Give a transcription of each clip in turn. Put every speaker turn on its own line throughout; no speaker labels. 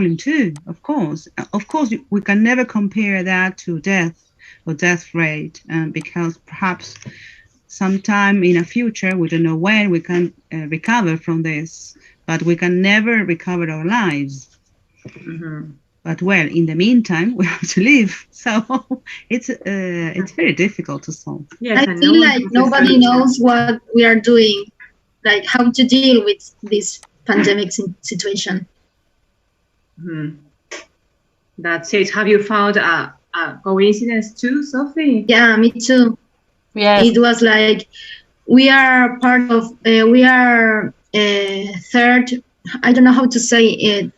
too, of course. Of course, we can never compare that to death or death rate, because perhaps sometime in a future, we don't know when, we can recover from this, but we can never recover our lives. But well, in the meantime, we have to live. So it's very difficult to solve.
Yes, I feel like nobody knows what we are doing, like how to deal with this pandemic situation.
That's it. Have you found a coincidence too, Sophie?
Yeah, me too.
Yes.
It was like we are part of, we are third, I don't know how to say it,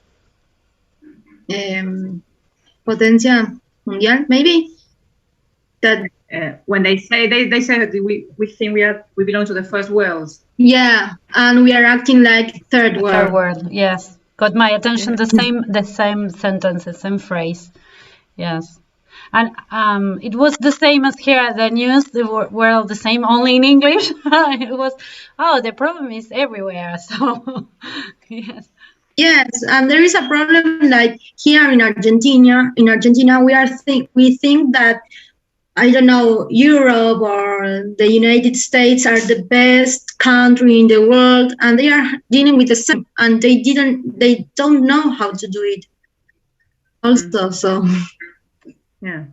potencia mundial, maybe? That
when they say we think we belong to the first world.
Yeah, and we are acting like third world.
Third world, yes. Got my attention. The same sentence, the same phrase. Yes. And it was the same as here. The news were all the same, only in English. It was, the problem is everywhere. So, yes.
Yes, and there is a problem like here in Argentina. In Argentina, we think that, I don't know, Europe or the United States are the best country in the world, and they are dealing with the same, and they don't know how to do it. Also, so
yeah,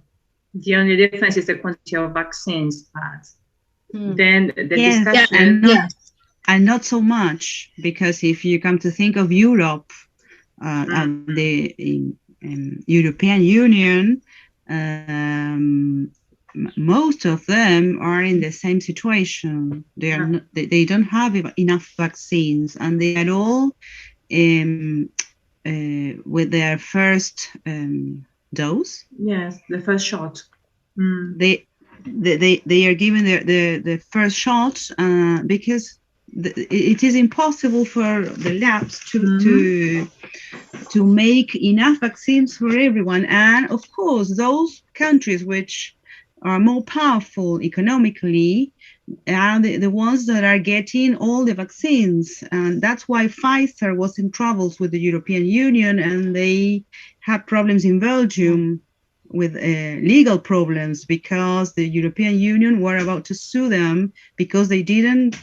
the only difference is the quantity of vaccines, but then the discussion.
And not so much, because if you come to think of Europe and the European Union, most of them are in the same situation. They don't have enough vaccines, and they are all with their first dose.
Yes, the first shot.
They are given the first shot because it is impossible for the labs to make enough vaccines for everyone. And of course, those countries which are more powerful economically are the ones that are getting all the vaccines. And that's why Pfizer was in troubles with the European Union, and they had problems in Belgium with legal problems, because the European Union were about to sue them because they didn't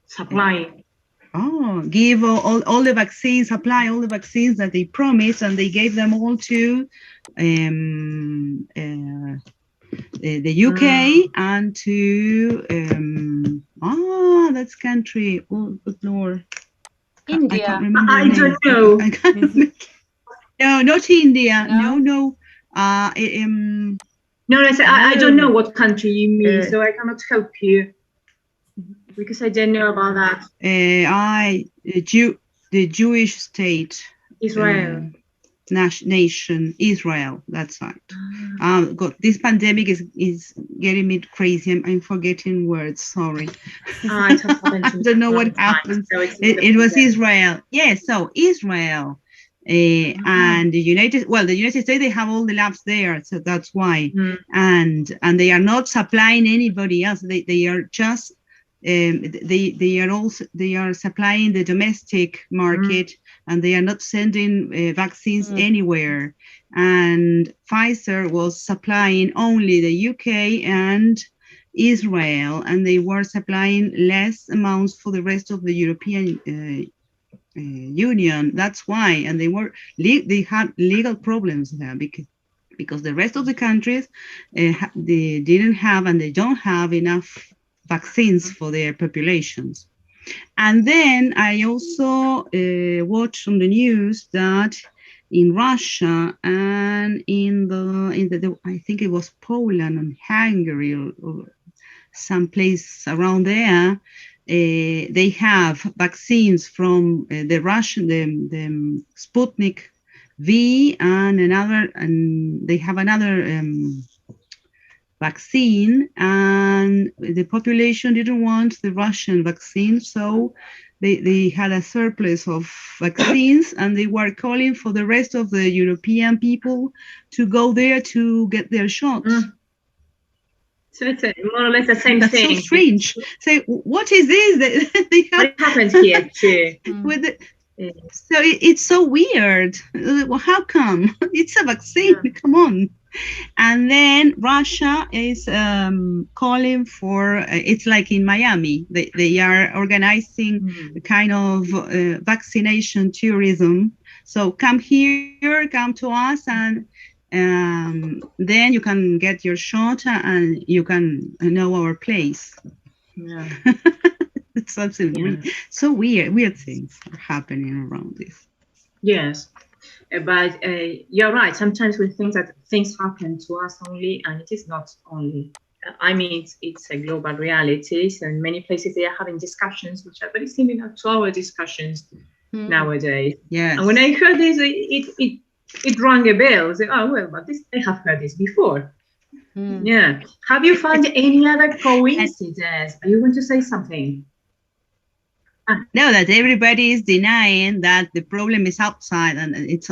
supply.
Give all the vaccines, supply all the vaccines that they promised, and they gave them all to the UK and to that's country. Oh, good Lord.
India.
I can't remember.
I don't know.
I can't remember. No, not India. No.
No, I don't know what country you mean, so I cannot help you because I don't know about that.
The Jewish state,
Israel,
nation, Israel. That's right. God, this pandemic is getting me crazy. I'm forgetting words. Sorry.
I
don't know what happened. So it was Israel. Yes. So Israel. And the United States, they have all the labs there, so that's why. And they are not supplying anybody else. They are just they are supplying the domestic market, and they are not sending vaccines anywhere. And Pfizer was supplying only the UK and Israel, and they were supplying less amounts for the rest of the European Union. That's why, and they had legal problems there because the rest of the countries they didn't have, and they don't have enough vaccines for their populations. And then I also watched on the news that in Russia and in the I think it was Poland and Hungary or some place around there, they have vaccines from the Russian, the Sputnik V, and they have another vaccine, and the population didn't want the Russian vaccine, so they had a surplus of vaccines, and they were calling for the rest of the European people to go there to get their shots.
So it's more or less the same
That's
thing.
so strange. So what is this? They have
What happened here too?
with the, so it's so weird. Well, how come? It's a vaccine.
Yeah.
Come on. And then Russia is calling for, it's like in Miami, they are organizing a kind of vaccination tourism. So come here, come to us, and then you can get your shot and you can know our place.
Yeah.
It's absolutely so weird things are happening around this.
Yes. But you're right. Sometimes we think that things happen to us only, and it is not only. I mean, it's a global reality. So in many places, they are having discussions which are very similar to our discussions nowadays.
Yes.
And when I heard this, it rang a bell. I said, oh, well, but this, I have heard this before. Yeah. Have you found any other coincidence? Are you going to say something?
No, that everybody is denying that the problem is outside, and it's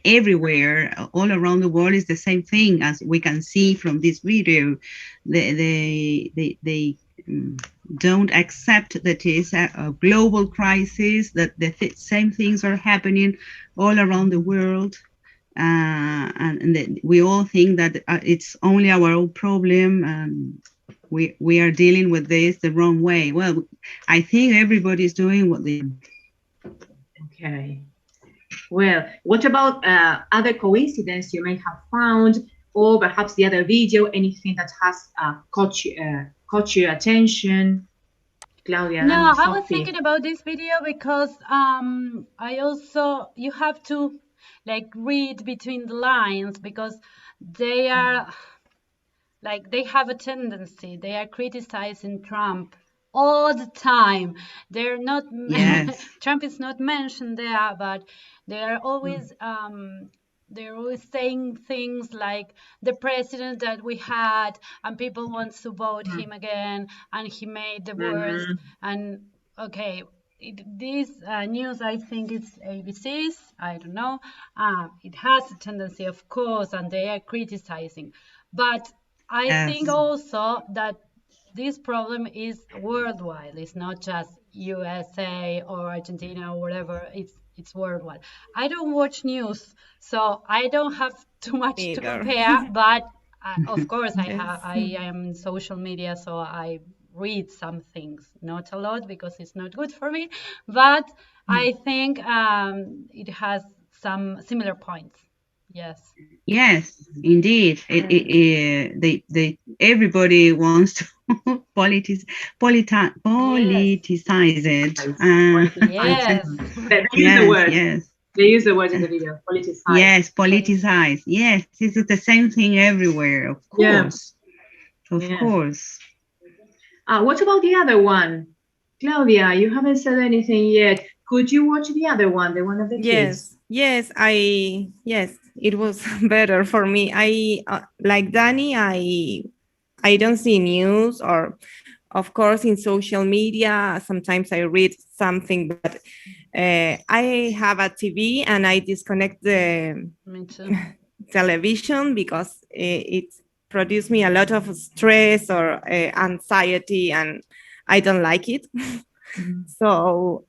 everywhere, all around the world is the same thing, as we can see from this video. They don't accept that it's a global crisis, that the same things are happening all around the world. And that we all think that it's only our own problem. We are dealing with this the wrong way. Well, I think everybody's doing what they.
Okay. Well, what about other coincidence you may have found, or perhaps the other video, anything that has caught your attention? Claudia,
No, I was thinking about this video because you have to like read between the lines, because they are like, they have a tendency, they are criticizing Trump all the time. They're not, Trump is not mentioned there, but they are always they're always saying things like the president that we had, and people want to vote him again, and he made the worst. And okay, this news, I think it's ABC's, I don't know. It has a tendency, of course, and they are criticizing. But I think also that this problem is worldwide. It's not just USA or Argentina or whatever. It's worldwide. I don't watch news, so I don't have too much to compare. But of course, I am in social media, so I read some things, not a lot because it's not good for me. But I think it has some similar points. Yes.
Yes, indeed. Everybody wants to politicize it.
Yes. They use the word.
Yes.
They use the word in the video. Politicize.
Yes, politicize. Yes, this is the same thing everywhere. Of course. Yeah. Of course.
What about the other one? Claudia, you haven't said anything yet. Could you watch the other one, the one of the kids?
Yes, it was better for me. I like Danny, I don't see news, or of course in social media sometimes I read something, but I have a TV and I disconnect the television because it produced me a lot of stress or anxiety, and I don't like it. So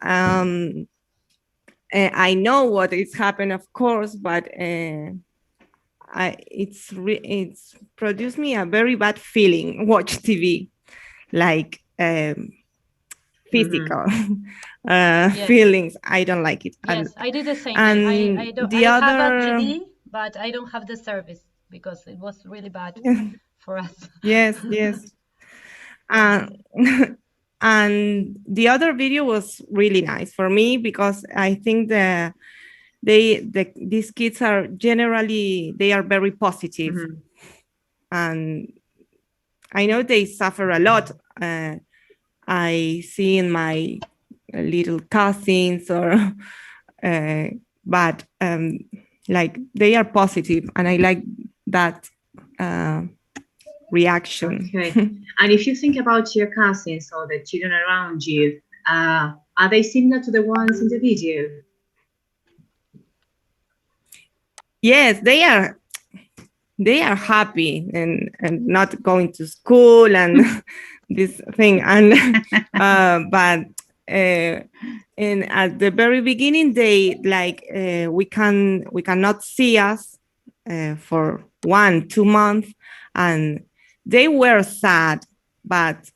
I know what is happening, of course, but it's produced me a very bad feeling. Watch TV, like physical feelings. I don't like it.
Yes, I did the same.
And
I have a TV, but I don't have the service because it was really bad for us.
Yes. And the other video was really nice for me because I think these kids are generally, they are very positive. And I know they suffer a lot. I see in my little cousins but like they are positive, and I like that reaction.
Okay. And if you think about your cousins or the children around you, are they similar to the ones in the video?
Yes, they are. they are happy and not going to school and this thing. And but and at the very beginning, they like we cannot see us for 1-2 months, and they were sad. But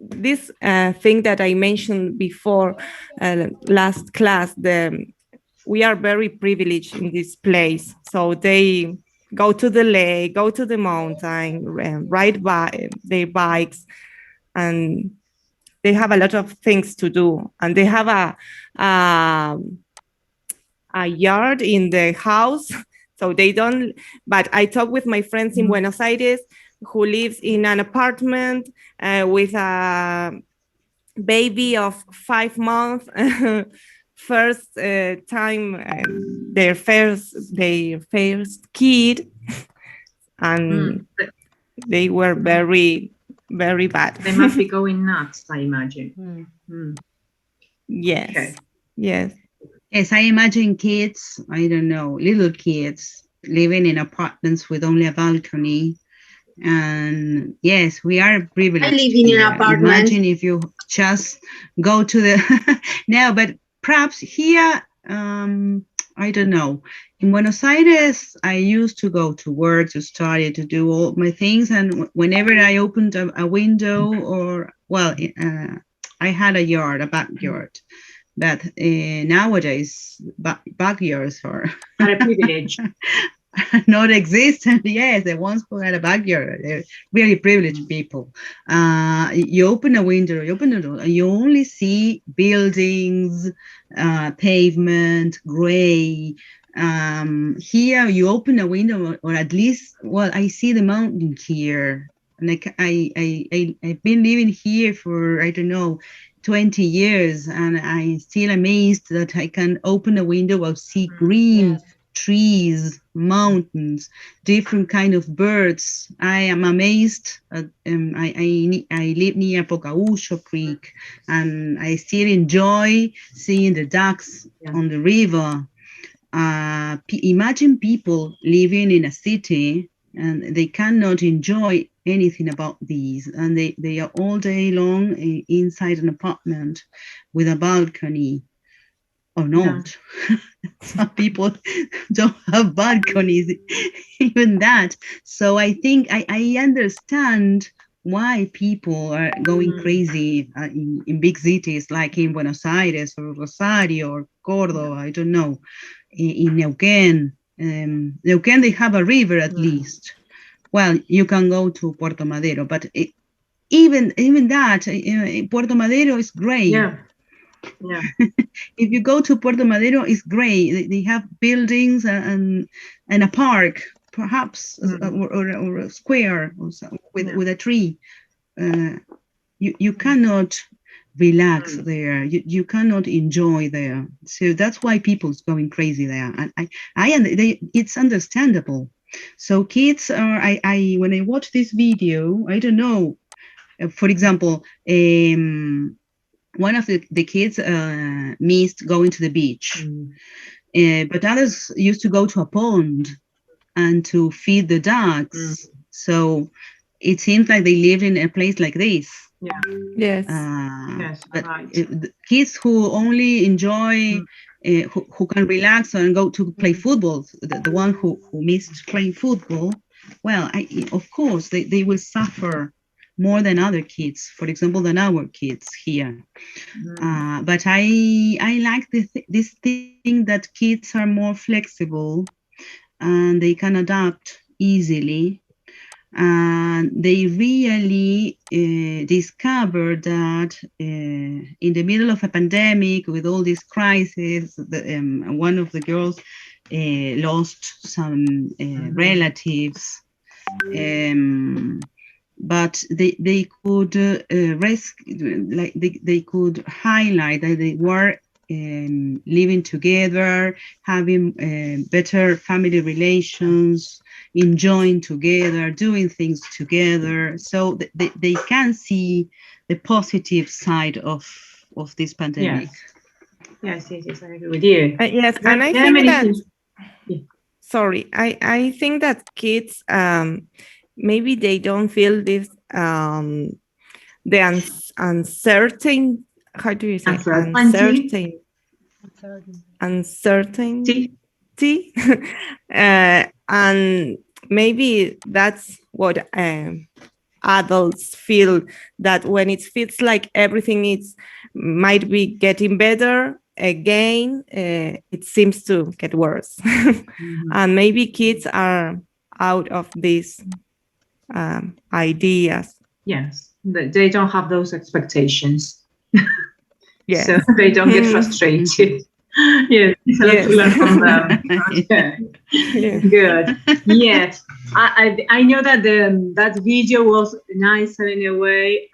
this thing that I mentioned before, last class, we are very privileged in this place. So they go to the lake, go to the mountain, ride their bikes, and they have a lot of things to do. And they have a yard in the house. So they don't, but I talk with my friends in Buenos Aires who lives in an apartment with a baby of 5 months. First time, their first kid, and they were very, very bad.
They must be going nuts, I imagine.
Yes.
Okay.
Yes.
Yes, I imagine kids, I don't know, little kids living in apartments with only a balcony. And yes, we are privileged.
I live in an apartment.
Imagine if you just go to the no, but perhaps here, I don't know. In Buenos Aires, I used to go to work, to study, to do all my things, and whenever I opened a window, or well, I had a yard, a backyard. But nowadays, backyards are
a privilege.
Not existent. Yes, the ones who had a backyard, they're really privileged people. You open a window, you open the door, and you only see buildings, pavement, gray. Here, you open a window, or at least, well, I see the mountain here. And I've been living here for, I don't know, 20 years, and I'm still amazed that I can open a window and see green trees, mountains, different kind of birds. I am amazed. I live near Pocahucho Creek, and I still enjoy seeing the ducks on the river. Imagine people living in a city and they cannot enjoy anything about these, and they are all day long inside an apartment with a balcony or not. Yeah. Some people don't have balconies, even that. So I think I understand why people are going crazy in big cities like in Buenos Aires or Rosario or Córdoba, I don't know, in Neuquén. Neuquén, they have a river at least. Well, you can go to Puerto Madero, but even that, Puerto Madero is great.
Yeah. Yeah.
If you go to Puerto Madero, it's great. They have buildings and a park, perhaps, or a square or with a tree. You cannot relax there. You cannot enjoy there. So that's why people's going crazy there. And it's understandable. So kids are. When I watch this video, I don't know. For example, one of the kids missed going to the beach, but others used to go to a pond and to feed the ducks. So it seems like they lived in a place like this.
Yeah.
Yes.
Yes.
But
Right.
kids who only enjoy, who can relax and go to play football, the one who missed playing football, well, of course, they will suffer more than other kids, for example, than our kids here. But I like this thing that kids are more flexible and they can adapt easily. And they really discovered that in the middle of a pandemic with all these crises, one of the girls lost some relatives. But they could rescue, like they could highlight that they were living together, having better family relations, enjoying together, doing things together. So they can see the positive side of this pandemic.
Yes, I agree with you.
Yes, and I think that. sorry, I think that kids maybe they don't feel this the uncertain, how do you say,
Uncertainty.
uncertainty. And maybe that's what adults feel, that when it feels like everything is might be getting better again, it seems to get worse. And maybe kids are out of these ideas.
Yes, they don't have those expectations.
Yes.
So they don't get frustrated. Yes, it's a lot to learn from them. Okay.
Yeah.
Good. Yes, I know that that video was nice in a way.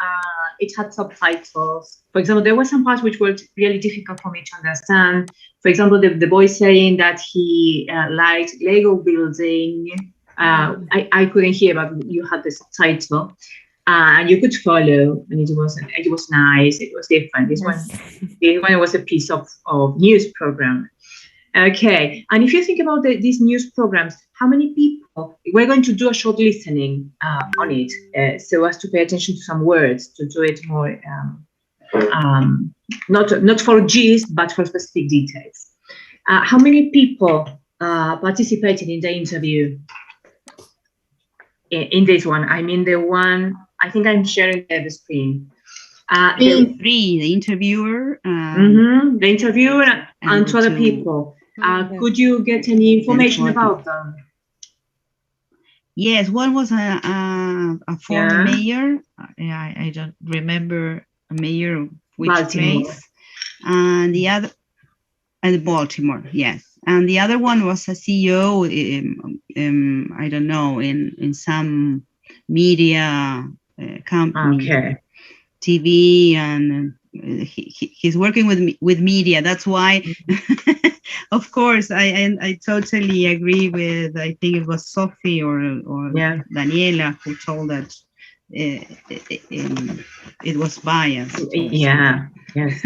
It had subtitles. For example, there were some parts which were really difficult for me to understand. For example, the boy saying that he liked Lego building. I couldn't hear, but you had the subtitle. And you could follow, and it was nice. It was different. This one was a piece of news program. Okay, and if you think about these news programs, how many people? We're going to do a short listening on it, so as to pay attention to some words, to do it more, not for gist, but for specific details. How many people participated in the interview? In this one, I mean the one. I think I'm sharing the screen.
Three, the interviewer.
The interviewer and two other people. Could you get any information about them?
Yes, one was a former mayor. I don't remember a mayor of which
Baltimore.
place. And the other, Baltimore, yes. And the other one was a CEO. I don't know, in some media company, TV, and he's working with media. That's why, of course, I totally agree with. I think it was Sophie or Daniela who told that it was biased.
Yeah. Yes.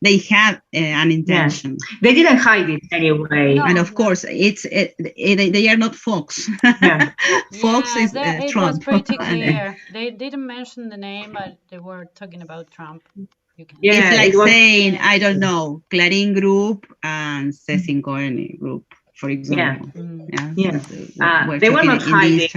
they had an intention.
Yeah. They didn't hide it anyway.
And of course, they are not Fox. Yeah. Fox is
it
Trump.
was pretty clear. They didn't mention the name, but they were talking about Trump.
It's like saying, I don't know, Clarín Group and Cecin Cohen Group, for example.
Yeah. They were not hiding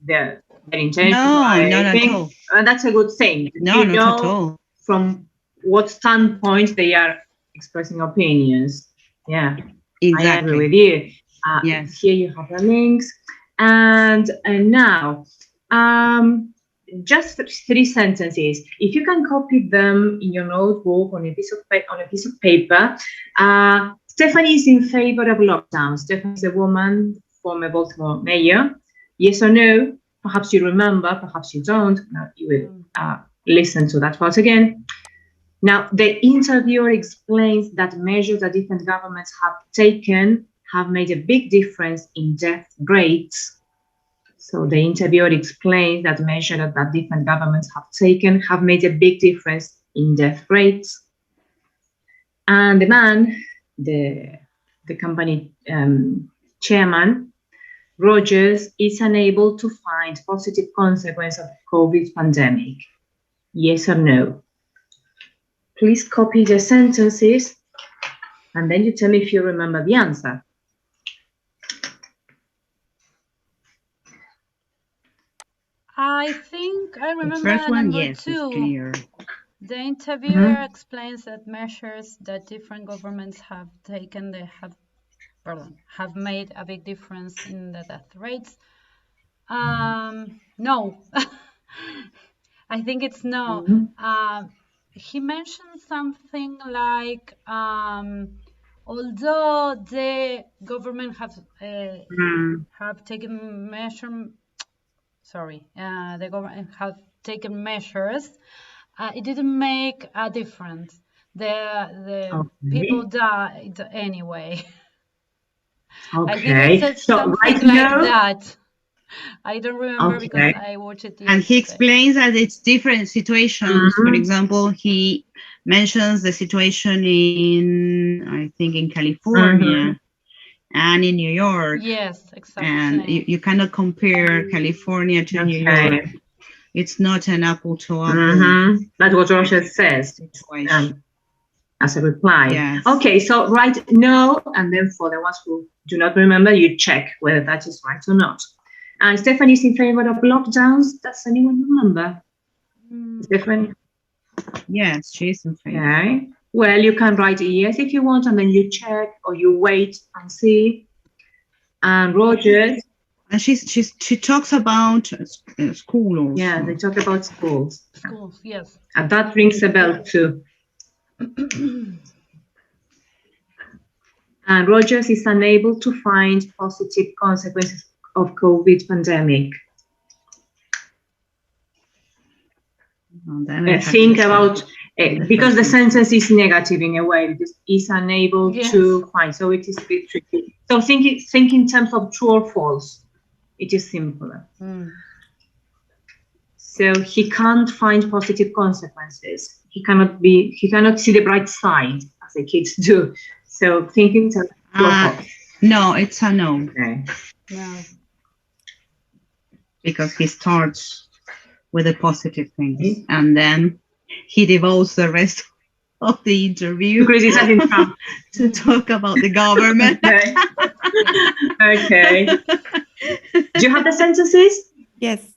their intention.
No, not at all.
That's a good thing.
No, not at all.
From what standpoint they are expressing opinions. Yeah,
exactly.
I agree with you.
Yes.
Here you have the links, and now, just 3 sentences. If you can copy them in your notebook on a piece of paper. Stephanie is in favor of lockdown. Stephanie is a woman, former Baltimore mayor. Yes or no? Perhaps you remember, perhaps you don't. Now you will listen to that part again. Now, the interviewer explains that measures that different governments have taken have made a big difference in death rates. So the interviewer explains that measures that different governments have taken have made a big difference in death rates. And the man, the company chairman, Rogers, is unable to find positive consequence of COVID pandemic. Yes or no? Please copy the sentences, and then you tell me if you remember the answer.
I think I remember
the first one,
number
yes,
2.
It's clear.
The interviewer explains that measures that different governments have taken, have made a big difference in the death rates. No. I think it's no. He mentioned something like, although the government have taken the government have taken measures, it didn't make a difference. The people died anyway.
Okay.
I think it said something like that. I don't remember because I watched it yesterday.
And he explains that it's different situations. For example, he mentions the situation in, I think, in California. and in New York.
Yes, exactly.
And you cannot compare California to New York. It's not an apple to apple
That's what Roger says
situation.
as a reply.
Yes.
Okay, so write no, and then for the ones who do not remember, you check whether that is right or not. And Stephanie is in favor of lockdowns. Does anyone remember? Stephanie?
Yes, she's in favor.
Okay. Well, you can write yes if you want, and then you check or you wait and see. And Roger?
And she talks about school also.
Yeah, they talk about schools.
Schools, yes.
And that rings a bell too. And Rogers is unable to find positive consequences of COVID pandemic. Think about because the sentence is negative in a way, because is unable to find, so it is a bit tricky. So think in terms of true or false. It is simpler. So he can't find positive consequences. He cannot see the bright side as the kids do. So think in terms of true or false.
No, it's a no.
Okay.
No.
Because he starts with the positive things, and then he devotes the rest of the interview to talk about the government.
Okay. Do you have the sentences?
Yes.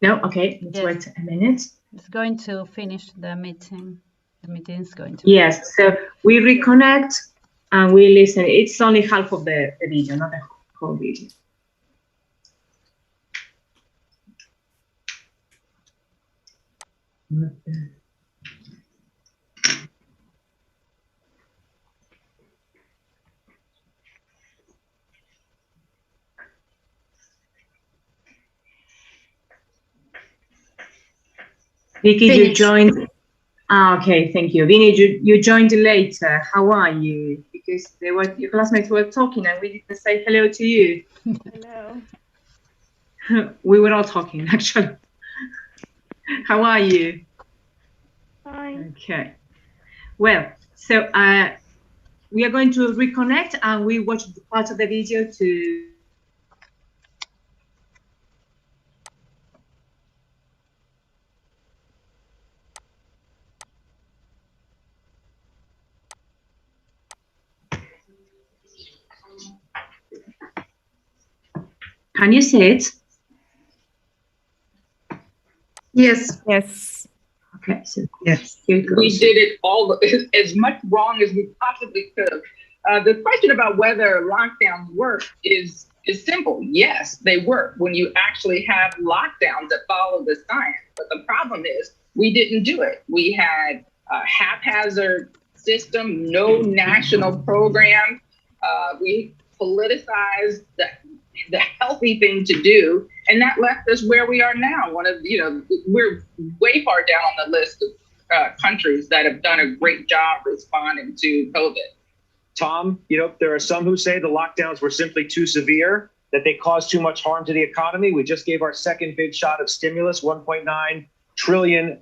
No? Okay, let's wait a minute.
It's going to finish the meeting. The meeting is going to
Yes, so we reconnect and we listen. It's only half of the video, not the whole video. Vicky, you joined. Okay, thank you. Vinny, you joined later. How are you? Because your classmates were talking and we didn't say hello to you.
Hello.
We were all talking, actually. How are you?
Fine.
Okay. Well, so we are going to reconnect and we watched part of the video to Can you see it?
Yes.
Yes.
Okay, so
yes,
here it goes.
We did it all as much wrong as we possibly could. The question about whether lockdowns work is simple. Yes, they work when you actually have lockdowns that follow the science. But the problem is we didn't do it. We had a haphazard system, no national program. We politicized the healthy thing to do, and that left us where we are now. We're way far down on the list of countries that have done a great job responding to COVID.
Tom, there are some who say the lockdowns were simply too severe, that they caused too much harm to the economy. We just gave our second big shot of stimulus, $1.9 trillion.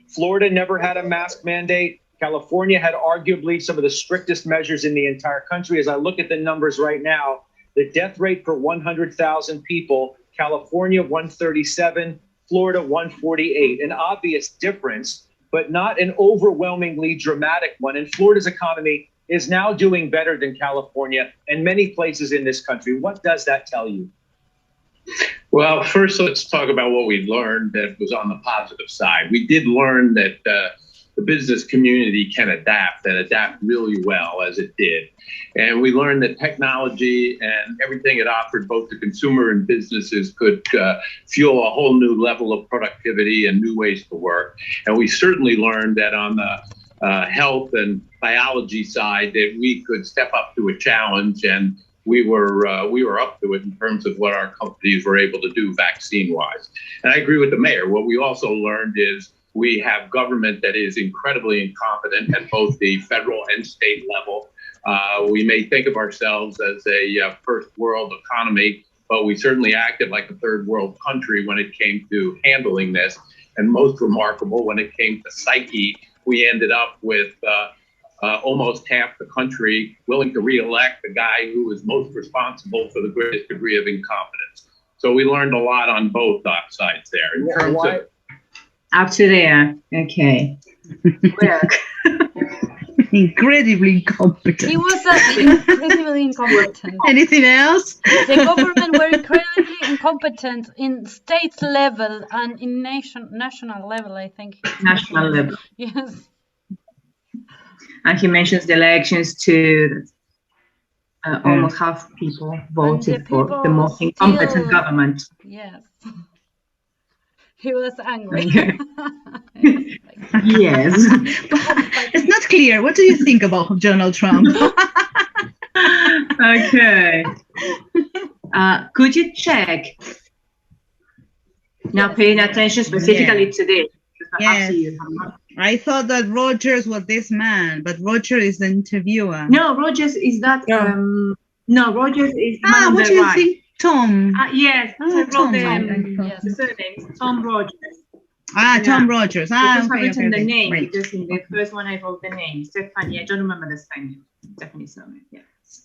Florida never had a mask mandate. California had arguably some of the strictest measures in the entire country. As I look at the numbers right now, the death rate per 100,000 people, California 137, Florida 148, an obvious difference, but not an overwhelmingly dramatic one. And Florida's economy is now doing better than California and many places in this country. What does that tell you?
Well, first, let's talk about what we learned that was on the positive side. We did learn that the business community can adapt and adapt really well, as it did. And we learned that technology and everything it offered both to consumer and businesses could fuel a whole new level of productivity and new ways to work. And we certainly learned that on the health and biology side that we could step up to a challenge, and we were up to it in terms of what our companies were able to do vaccine-wise. And I agree with the mayor. What we also learned is we have government that is incredibly incompetent at both the federal and state level. We may think of ourselves as a first world economy, but we certainly acted like a third world country when it came to handling this. And most remarkable, when it came to psyche, we ended up with almost half the country willing to re-elect the guy who was most responsible for the greatest degree of incompetence. So we learned a lot on both sides there. In terms of
up to there. Okay. Work.
Incredibly incompetent.
He was incredibly incompetent.
Anything else?
The government were incredibly incompetent in state level and in national level, I think.
National level.
Yes.
And he mentions the elections too. Almost half people voted for the most incompetent government.
Yes. He was angry.
Yes.
It's not clear. What do you think about Donald Trump?
Okay. Could you check? Now paying attention specifically to this.
Yes. I thought that Rogers was this man, but Rogers is the interviewer.
No, Rogers is that. No, Rogers is.
What do you think? Tom.
Yes,
Tom.
The surname Tom Rogers.
Tom Rogers.
I've written the name because in the first one I wrote the name. Stephanie, I don't remember the surname. Stephanie's surname. Yeah,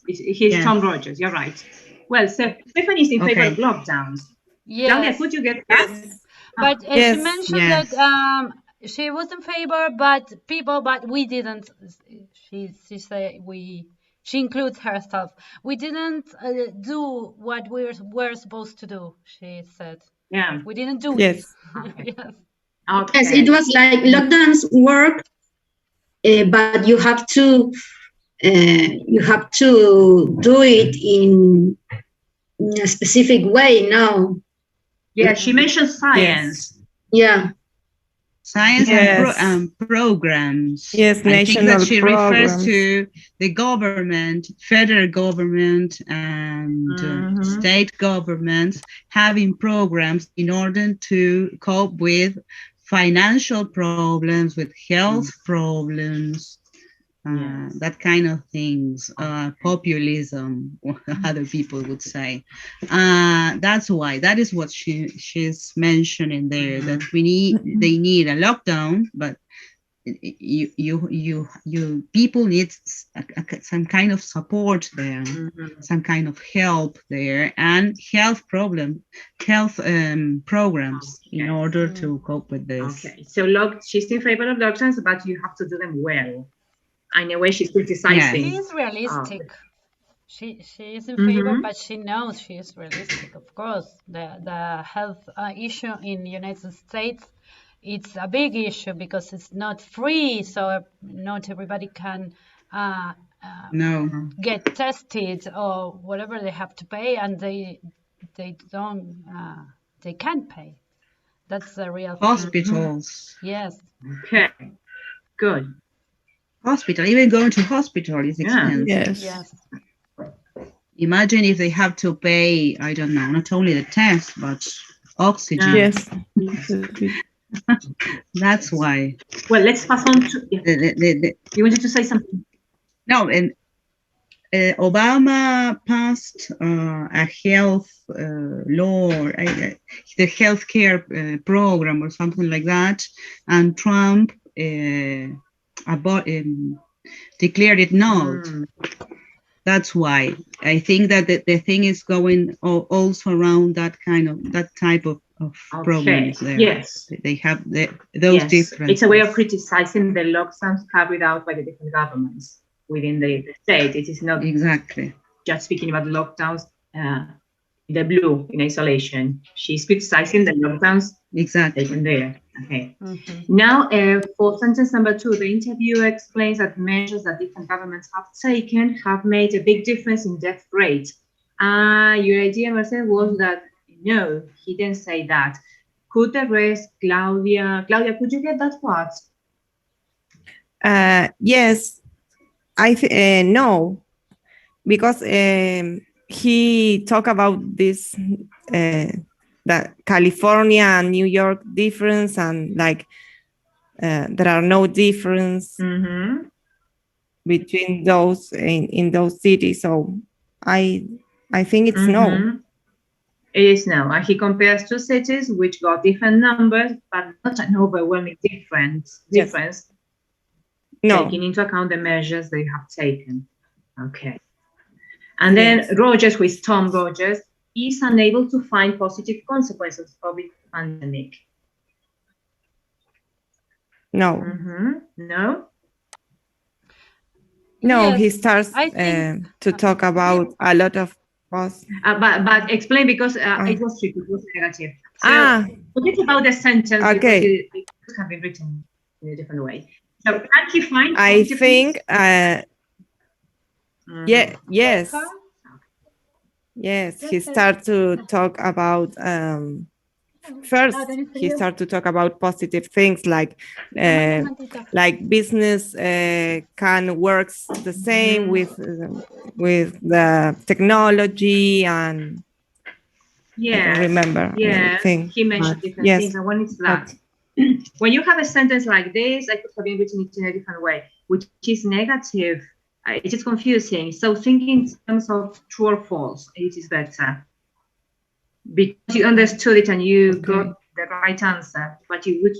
he's Tom Rogers. You're right. Well, Stephanie's in favor of lockdowns.
Yes.
Claudia, could you get that?
But she mentioned that she was in favor, but we didn't. She said she includes herself. We didn't do what we were supposed to do, she said.
Yeah.
We didn't do
it.
Yes.
Okay. Yes, it was like lockdowns work, but you have to do it in a specific way now.
Yeah, she mentioned science.
Yeah.
Science and programs.
Yes,
I think that she
programs.
refers to the government, federal government, and state governments having programs in order to cope with financial problems, with health problems, that kind of things, populism, other people would say. That's why, that is what she's mentioning there, that they need a lockdown, but people need some kind of support there, some kind of help there, and health programs in order to cope with this.
Okay, so she's in favor of lockdowns, but you have to do them well. In a way, she's criticizing.
She is realistic. She is in favor, but she knows she is realistic. Of course, the health issue in the United States, it's a big issue because it's not free, so not everybody can get tested or whatever they have to pay, and they can't pay. That's the real thing.
Hospitals.
Yes.
Okay. Good.
Hospital, even going to hospital is expensive.
Yes.
Imagine if they have to pay, I don't know, not only the test, but oxygen.
Yes.
That's why.
Well, let's pass on to... You wanted to say something?
No, and Obama passed a health law, the healthcare program or something like that, and Trump declared it null. That's why I think that the thing is going also around that type of problems there.
Yes,
they have those differences.
It's a way of criticizing the lockdowns carried out by the different governments within the state. It is not
exactly
just speaking about lockdowns the blue in isolation. She's criticizing the lockdowns taken there. Okay. Now, for sentence number 2, the interviewer explains that measures that different governments have taken have made a big difference in death rate. Your idea, Marcel, was that no, he didn't say that. Could the rest, Claudia, could you get that part?
Yes, no, because he talked about this, that California and New York difference, and like there are no difference between those in those cities. So I think it's no.
It is no. And he compares 2 cities which got different numbers, but not an overwhelming difference.
No.
taking into account the measures they have taken. Okay. And then Rogers, who is Tom Rogers, is unable to find positive consequences of the pandemic.
No.
No?
No,
Yes,
he starts
I think
to talk about a lot of
but explain, because it was tricky, it was negative. So forget about the sentence,
okay.
because it can be written in a different way. So can he find
I
positive
think
things?
yes, he started to talk about first he started to talk about positive things like business can works the same with the technology, and I don't remember anything.
He mentioned different things, and one is that when you have a sentence like this, I could have been written it in a different way, which is negative. It is confusing. So think in terms of true or false. It is better, because you understood it and you got the right answer, but you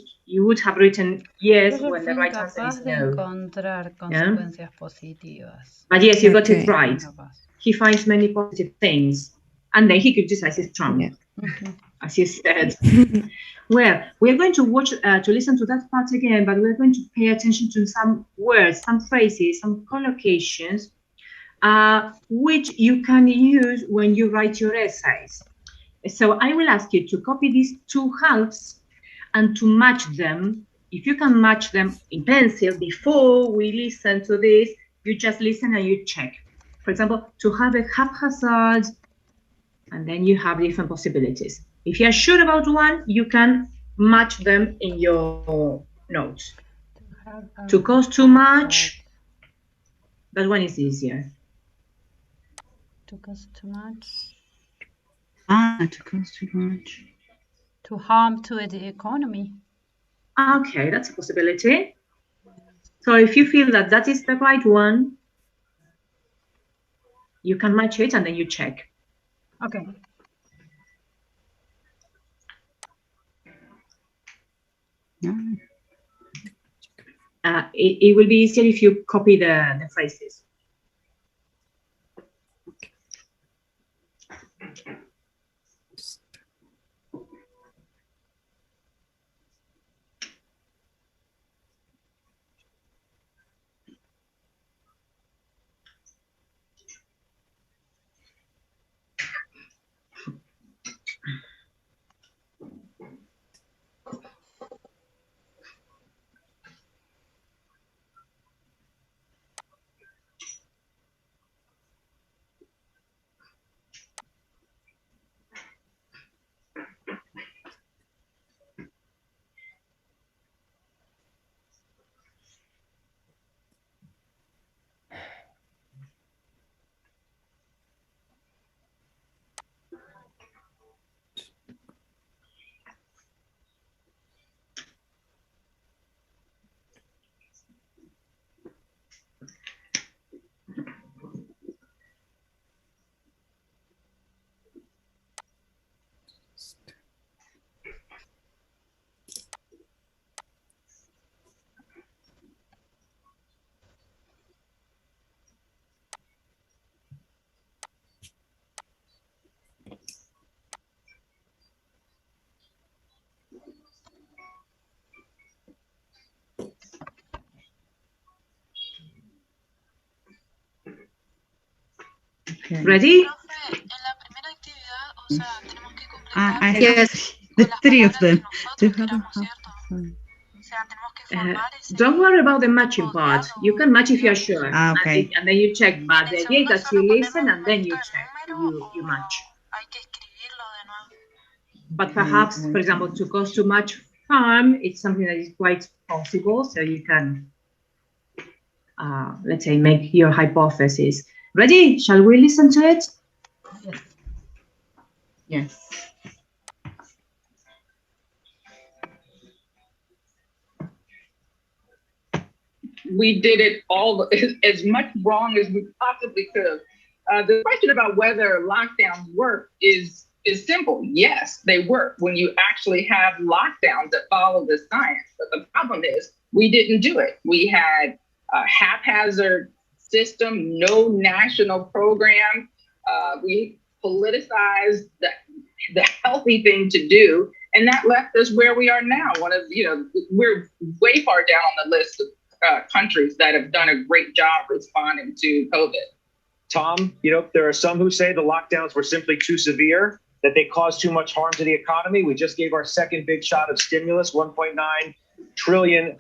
would have written yes when the right answer is no.
consecuencias positivas.
But yes, you got it right. He finds many positive things, and then he criticizes Trump, as you said. Well, we are going to watch, to listen to that part again, but we're going to pay attention to some words, some phrases, some collocations, which you can use when you write your essays. So I will ask you to copy these two halves and to match them. If you can match them in pencil before we listen to this, you just listen and you check. For example, to have a haphazard, and then you have different possibilities. If you're sure about one, you can match them in your notes. To cost too much, that one is easier.
To cost too much.
To cost too much.
To harm to the economy.
Okay, that's a possibility. So if you feel that that is the right one, you can match it and then you check.
Okay.
It will be easier if you copy the phrases. Okay. Ready?
I have the three of them.
Don't worry about the matching part. You can match if you're sure.
Okay.
And then you check. But the idea is that you listen and then you check. You match. But perhaps, for example, to cost too much harm, it's something that is quite possible. So you can, let's say, make your hypothesis. Ready? Shall we listen to it?
Yes.
We did it all as much wrong as we possibly could. The question about whether lockdowns work is simple. Yes, they work when you actually have lockdowns that follow the science. But the problem is we didn't do it. We had haphazard system, no national program. We politicized the healthy thing to do, and that left us where we are now. We're way far down on the list of countries that have done a great job responding to COVID.
Tom, there are some who say the lockdowns were simply too severe, that they caused too much harm to the economy. We just gave our second big shot of stimulus, $1.9 trillion.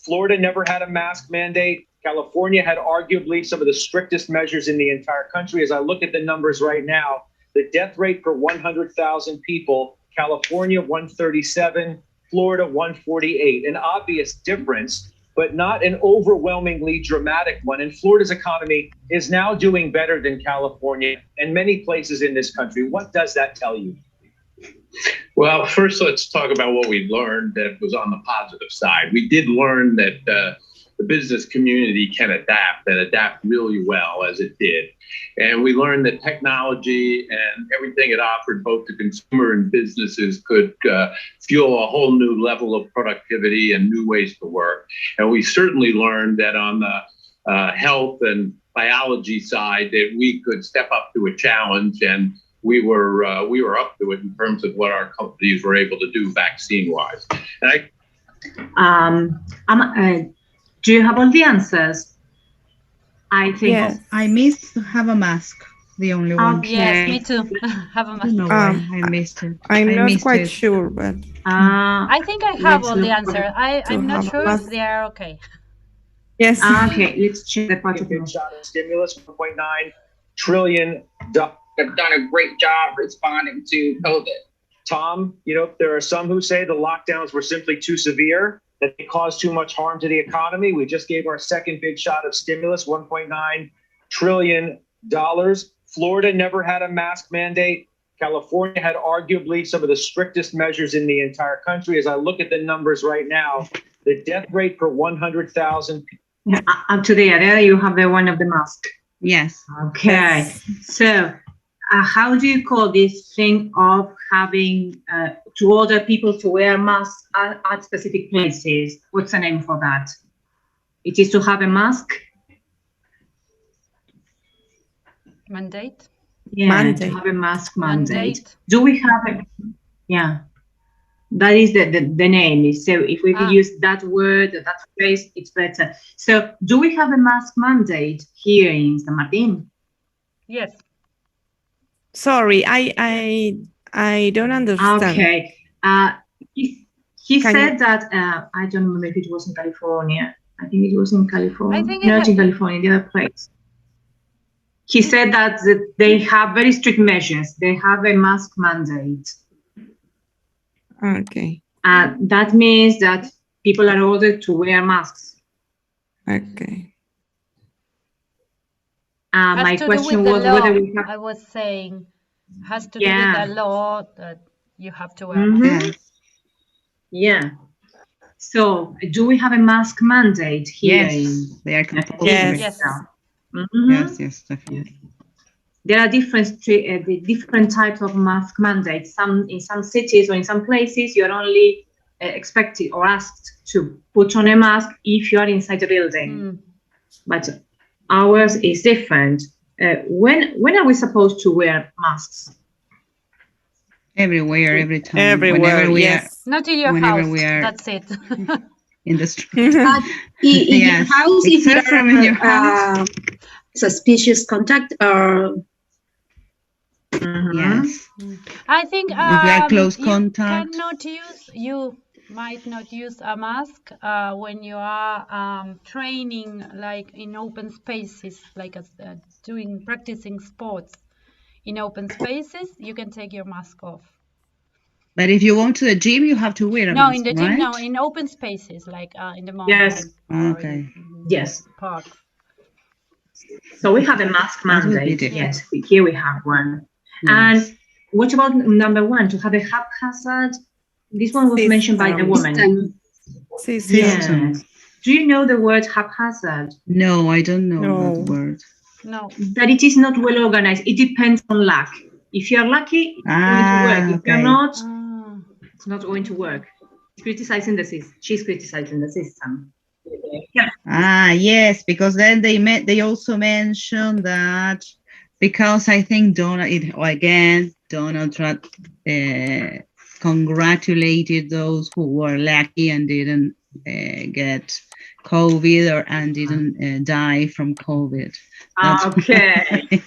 Florida never had a mask mandate. California had arguably some of the strictest measures in the entire country. As I look at the numbers right now, the death rate per 100,000 people, California 137, Florida 148, an obvious difference, but not an overwhelmingly dramatic one. And Florida's economy is now doing better than California and many places in this country. What does that tell you?
Well, first, let's talk about what we learned that was on the positive side. We did learn that the business community can adapt and adapt really well, as it did. And we learned that technology and everything it offered both to consumer and businesses could fuel a whole new level of productivity and new ways to work. And we certainly learned that on the health and biology side that we could step up to a challenge, and we were up to it in terms of what our companies were able to do vaccine-wise.
And do you have all the answers? I think
Yes.
I missed to have a mask. The only one.
Okay.
Yes, me too. Have a
I don't know why I missed it.
I'm
I
not
missed
quite
it.
sure, but
I think I have
let's
all the
look for
answer.
to
I'm not
have a
sure if
mask.
they are okay.
yes.
Okay, let's check the part
Second
of
big shot of stimulus, $1.9 trillion.
Have done a great job responding to COVID.
Tom, there are some who say the lockdowns were simply too severe, that they caused too much harm to the economy. We just gave our second big shot of stimulus, $1.9 trillion. Florida never had a mask mandate. California had arguably some of the strictest measures in the entire country. As I look at the numbers right now, the death rate per 100,000.
today. There you have the one of the mask.
Yes.
Okay, so how do you call this thing of having to order people to wear masks at specific places? What's the name for that? It is to have a mask.
Mandate?
Yeah,
Mandate.
to have a mask mandate.
Mandate.
Do we have a? Yeah, that is the name. So if we could use that word, that phrase, it's better. So do we have a mask mandate here in San Martin?
Yes.
Sorry, I don't understand.
Okay. He said that I don't remember if it was in California. I think it was in California.
I think
Not in California, the other place. He said that they have very strict measures. They have a mask mandate.
Okay.
That means that people are ordered to wear masks.
Okay.
My
Has to do
question
with
was
the law.
whether we have.
I was saying has to do
Yeah.
with the law that you have to wear.
Mhm. Yeah. So, do we have a mask mandate here?
Yes. They are compulsory.
Yes.
Yes.
Mhm.
Yes. Yes. Definitely.
There are different types of mask mandates. In some cities or in some places, you're only expected or asked to put on a mask if you are inside the building.
Mm.
But ours is different. When are we supposed to wear masks?
Everywhere, every time.
Everywhere,
Whenever we
yes.
Not in your
Whenever
house.
we are-
That's it.
are in the street.
But in your
Yes,
house, if
except
you're
from in your house.
suspicious contact or
Yes.
I think
If we are close
you
contact.
you might not use a mask when you are training, like in open spaces, like practicing sports in open spaces. You can take your mask off.
But if you go to the gym, you have to wear a
No,
mask,
in the gym,
right?
no, in open spaces, like in the mountains.
Yes.
or
Okay.
in
Yes.
parks.
So we have a mask
That would be
mandate.
different.
Yes, here we have one.
Yes.
And what about number one, to have a haphazard? This one was mentioned by the woman.
System.
Yes. Do you know the word haphazard?
No, I don't know
No.
that word.
No.
That it is not well organized. It depends on luck. If you're lucky, it's going to work. If you're
Okay.
not,
Ah.
it's not going to work. She's criticizing the system.
Yes, because then they also mentioned that because I think Donald Trump congratulated those who were lucky and didn't get COVID and didn't die from COVID.
Okay.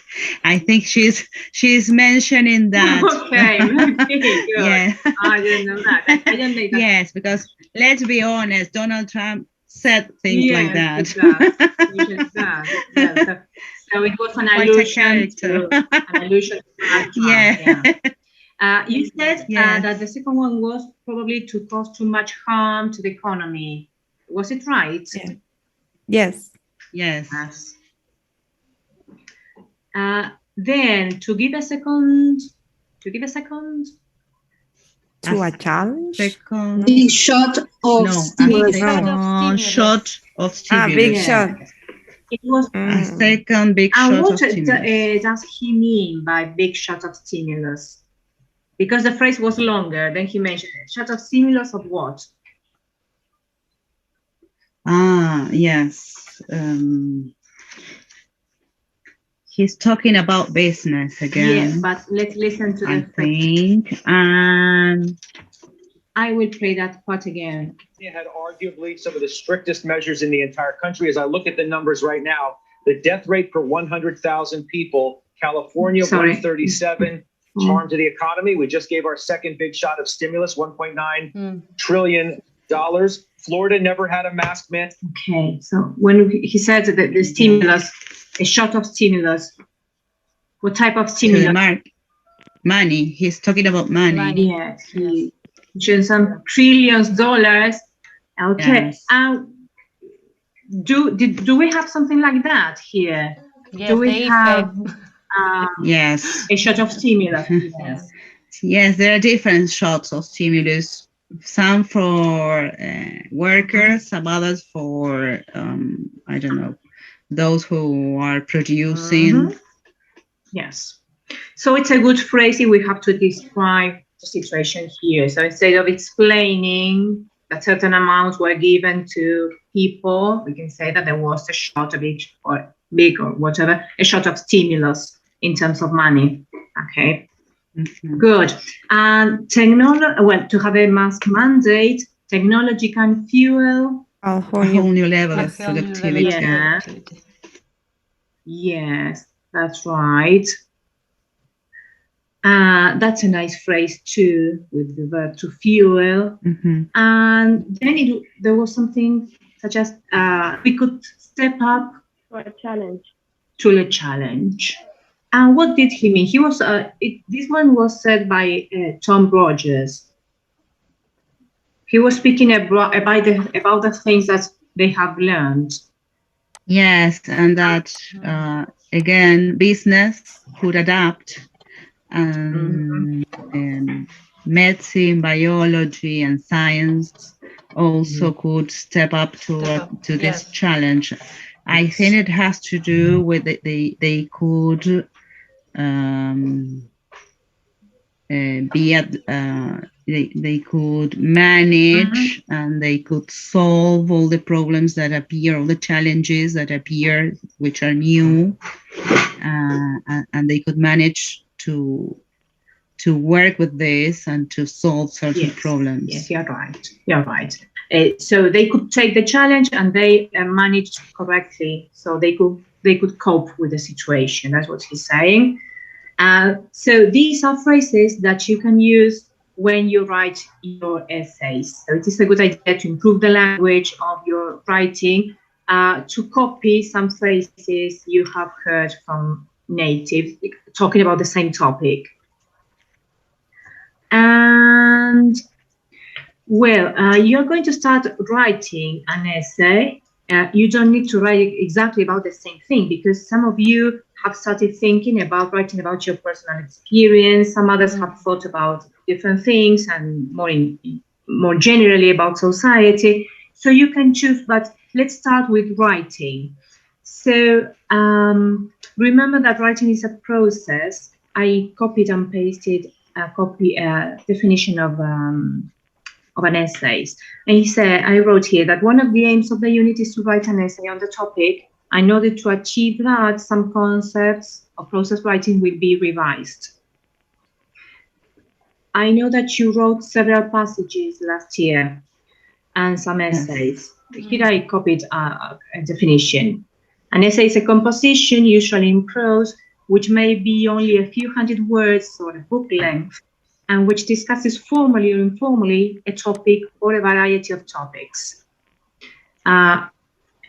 I think she's mentioning that.
Okay, good.
Yeah.
I didn't know that. I didn't know that.
Yes, because let's be honest, Donald Trump said things like that.
So it was an allusion to Donald Trump.
Yeah.
You said that the second one was probably to cause too much harm to the economy. Was it right?
Yes.
Yes.
Then to give a second.
To a challenge?
Second.
Big shot of stimulus.
Shot of stimulus.
Big shot.
It was
a second big shot of stimulus.
What does he mean by big shot of stimulus? Because the phrase was longer, then he mentioned it. Shot of stimulus of what?
Yes. He's talking about business again.
Yeah, but let's listen to
the phrase.
I will play that part again.
It had arguably some of the strictest measures in the entire country. As I look at the numbers right now, the death rate per 100,000 people, California, 137, harm to the economy. We just gave our second big shot of stimulus, $1.9 trillion. Florida never had a mask mandate.
Okay, so when he said that the stimulus, a shot of stimulus, what type of stimulus?
Money. He's talking about money.
Yes, he mentioned some trillions dollars. Okay.
Yes.
Do we have something like that here?
Yes,
do we have
yes,
a shot of stimulus?
Yes, there are different shots of stimulus. Some for workers, some others for I don't know, those who are producing.
Yes. So it's a good phrase if we have to describe the situation here. So instead of explaining that certain amounts were given to people, we can say that there was a shot of each, or big or whatever, a shot of stimulus in terms of money. Okay. Good. And to have a mask mandate, technology can fuel
a whole new level of productivity.
Yeah. Yes, that's right. That's a nice phrase too, with the verb to fuel. And then there was something such as we could step up
to a challenge.
To a challenge. And what did he mean? He was this one was said by Tom Rogers. He was speaking about the things that they have learned.
Yes, and that again, business could adapt, and medicine, biology, and science also could step up to this challenge. I think it has to do with they could they could manage and they could solve all the problems that appear, all the challenges that appear, which are new, and they could manage to work with this and to solve certain problems.
Yes, you're right. You're right. So they could take the challenge and they managed correctly. So they could cope with the situation. That's what he's saying. So these are phrases that you can use when you write your essays. So it is a good idea to improve the language of your writing, to copy some phrases you have heard from natives talking about the same topic. And well, you're going to start writing an essay. You don't need to write exactly about the same thing, because some of you have started thinking about writing about your personal experience. Some others have thought about different things and more generally about society. So you can choose, but let's start with writing. So remember that writing is a process. I copied and pasted a definition of of an essay. And he said, I wrote here that one of the aims of the unit is to write an essay on the topic. In order to achieve that, some concepts of process writing will be revised. I know that you wrote several passages last year and some essays. Here I copied a definition. An essay is a composition, usually in prose, which may be only a few hundred words or a book length, and which discusses formally or informally a topic or a variety of topics.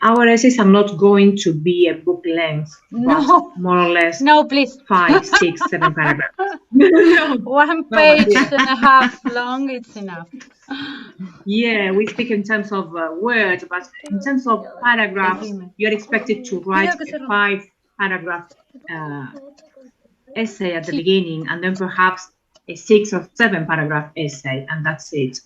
Our essays are not going to be a book length, but more or less
please.
5, 6, 7 paragraphs.
1 page and a half long, it's enough.
Yeah, we speak in terms of words, but in terms of paragraphs, you're expected to write a 5-paragraph essay at the beginning, and then perhaps a 6 or 7 paragraph essay, and that's it.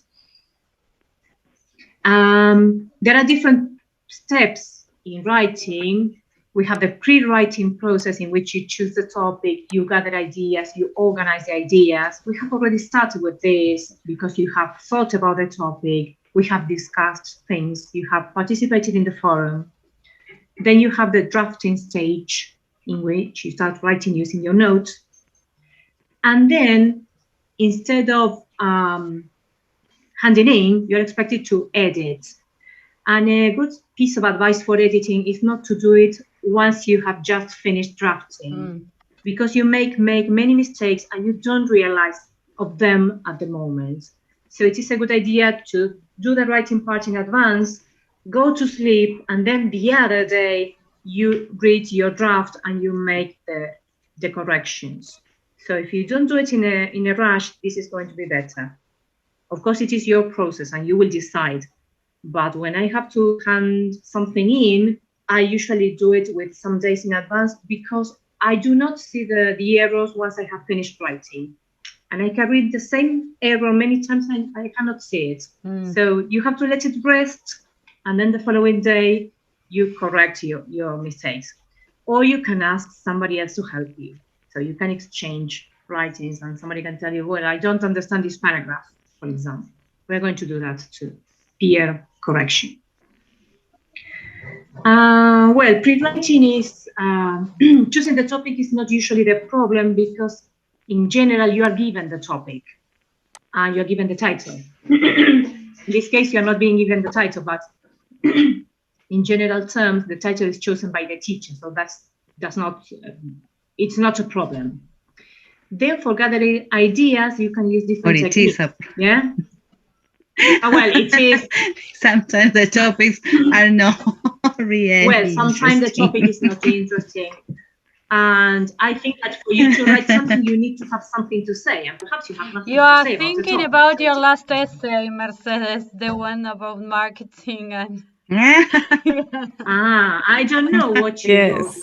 There are different steps in writing. We have the pre-writing process in which you choose the topic, you gather ideas, you organize the ideas. We have already started with this because you have thought about the topic, we have discussed things, you have participated in the forum. Then you have the drafting stage in which you start writing using your notes. And then instead of handing in, you're expected to edit. And a good piece of advice for editing is not to do it once you have just finished drafting, because you make many mistakes and you don't realize of them at the moment. So it is a good idea to do the writing part in advance, go to sleep, and then the other day you read your draft and you make the corrections. So if you don't do it in a rush, this is going to be better. Of course, it is your process and you will decide. But when I have to hand something in, I usually do it with some days in advance because I do not see the errors once I have finished writing. And I can read the same error many times and I cannot see it. So you have to let it rest, and then the following day you correct your mistakes. Or you can ask somebody else to help you. So you can exchange writings and somebody can tell you, well, I don't understand this paragraph, for example. We're going to do that too. Peer correction. Well, pre-writing is, choosing the topic is not usually the problem because in general, you are given the topic and you're given the title. In this case, you're not being given the title, but in general terms, the title is chosen by the teacher. So it's not a problem. Then for gathering ideas, you can use different techniques. Yeah. Well, it is.
Sometimes the topics are not really.
Well, sometimes the topic is not interesting. And I think that for you to write something, you need to have something to say. And perhaps you have nothing to say.
You are thinking about your last essay, Mercedes, the one about marketing and.
I don't know what you wrote.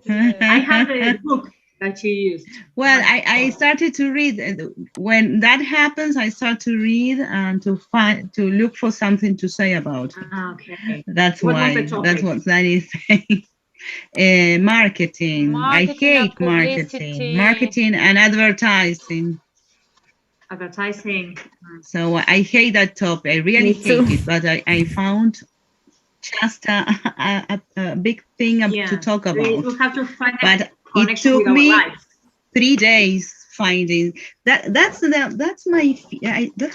I have a book that you used.
Well, I started to read. When that happens, I start to read and to look for something to say about it.
Okay.
That's why. That's what that is saying. Marketing. I hate marketing. Marketing and advertising.
Advertising.
So I hate that topic. I really hate it. But I found just a big thing to talk about.
We have to find
but it took me 3 days finding that. That's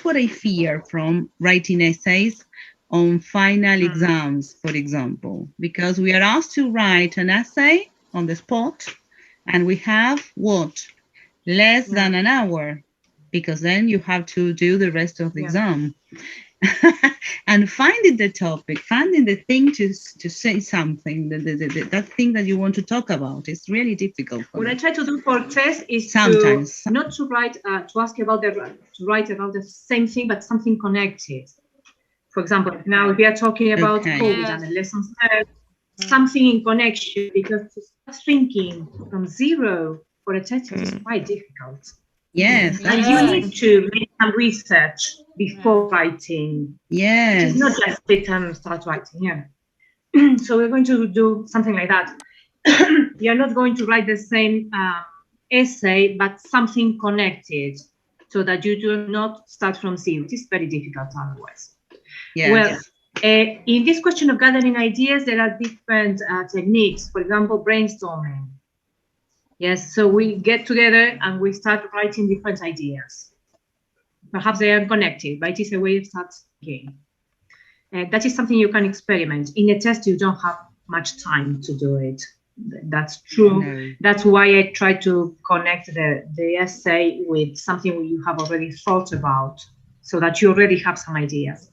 what I fear from writing essays on final exams, for example, because we are asked to write an essay on the spot, and we have less than an hour, because then you have to do the rest of the exam. And finding the topic, finding the thing to say something, that thing that you want to talk about, is really difficult.
What I try to do for tests is
sometimes
not to write to ask about to write about the same thing, but something connected. For example, now we are talking about COVID and the lessons learned, something in connection, because to start thinking from zero for a test is quite difficult.
Yes.
And you need to make some research before writing.
Yes.
It's not just sit and start writing. Yeah. So we're going to do something like that. You're not going to write the same essay, but something connected so that you do not start from zero. It is very difficult otherwise.
Yes.
Well, in this question of gathering ideas, there are different techniques. For example, brainstorming. Yes, so we get together and we start writing different ideas. Perhaps they are connected, but it is a way to start thinking. That is something you can experiment. In a test, you don't have much time to do it. That's true.
No.
That's why I try to connect the essay with something you have already thought about, so that you already have some ideas.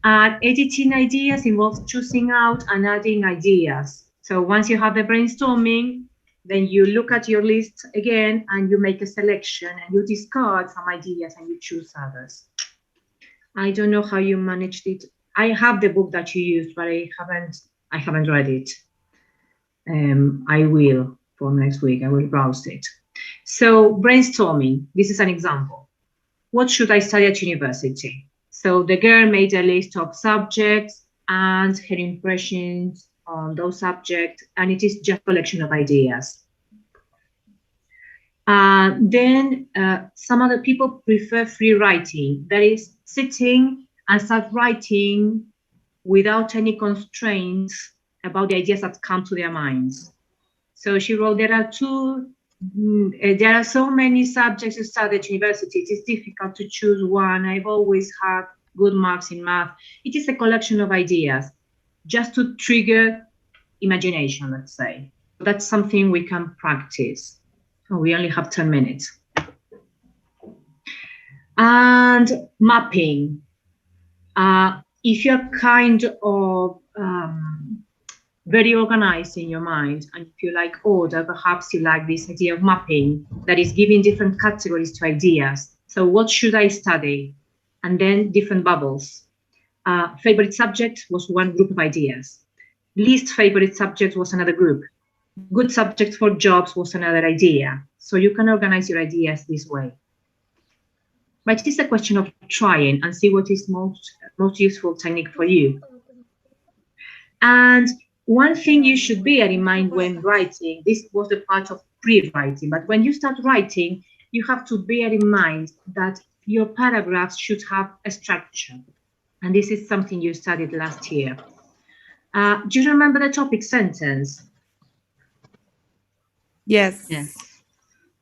Editing ideas involves choosing out and adding ideas. So once you have the brainstorming, then you look at your list again and you make a selection and you discard some ideas and you choose others. I don't know how you managed it. I have the book that you used, but I haven't read it. I will for next week. I will browse it. So brainstorming. This is an example. What should I study at university? So the girl made a list of subjects and her impressions on those subjects, and it is just a collection of ideas. Then some other people prefer free writing, that is sitting and start writing without any constraints about the ideas that come to their minds. So she wrote, there are so many subjects to study at university. It is difficult to choose one. I've always had good marks in math. It is a collection of ideas just to trigger imagination, let's say. That's something we can practice. Oh, we only have 10 minutes. And mapping. If you're kind of very organized in your mind, and if you like order, perhaps you like this idea of mapping, that is giving different categories to ideas. So what should I study? And then different bubbles. Favorite subject was one group of ideas. Least favorite subject was another group. Good subject for jobs was another idea. So you can organize your ideas this way. But it is a question of trying and see what is most useful technique for you. And one thing you should bear in mind when writing, this was the part of pre-writing, but when you start writing, you have to bear in mind that your paragraphs should have a structure. And this is something you studied last year. Do you remember the topic sentence?
Yes.
Yes.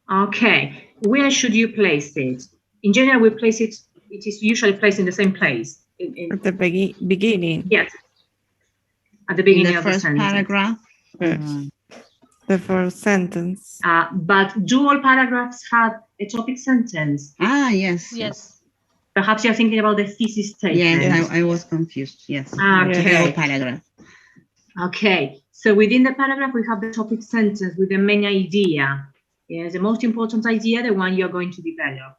Okay. Where should you place it? In general, we place it, it is usually placed in the same place.
At the beginning.
Yes. At the beginning
In the
of the
first
sentence.
paragraph.
The first sentence.
But do all paragraphs have a topic sentence?
Yes.
Yes.
Perhaps you're thinking about the thesis statement.
Yes, I was confused. Yes.
Okay.
The whole paragraph.
Okay. So within the paragraph, we have the topic sentence with the main idea. Yes, the most important idea, the one you're going to develop.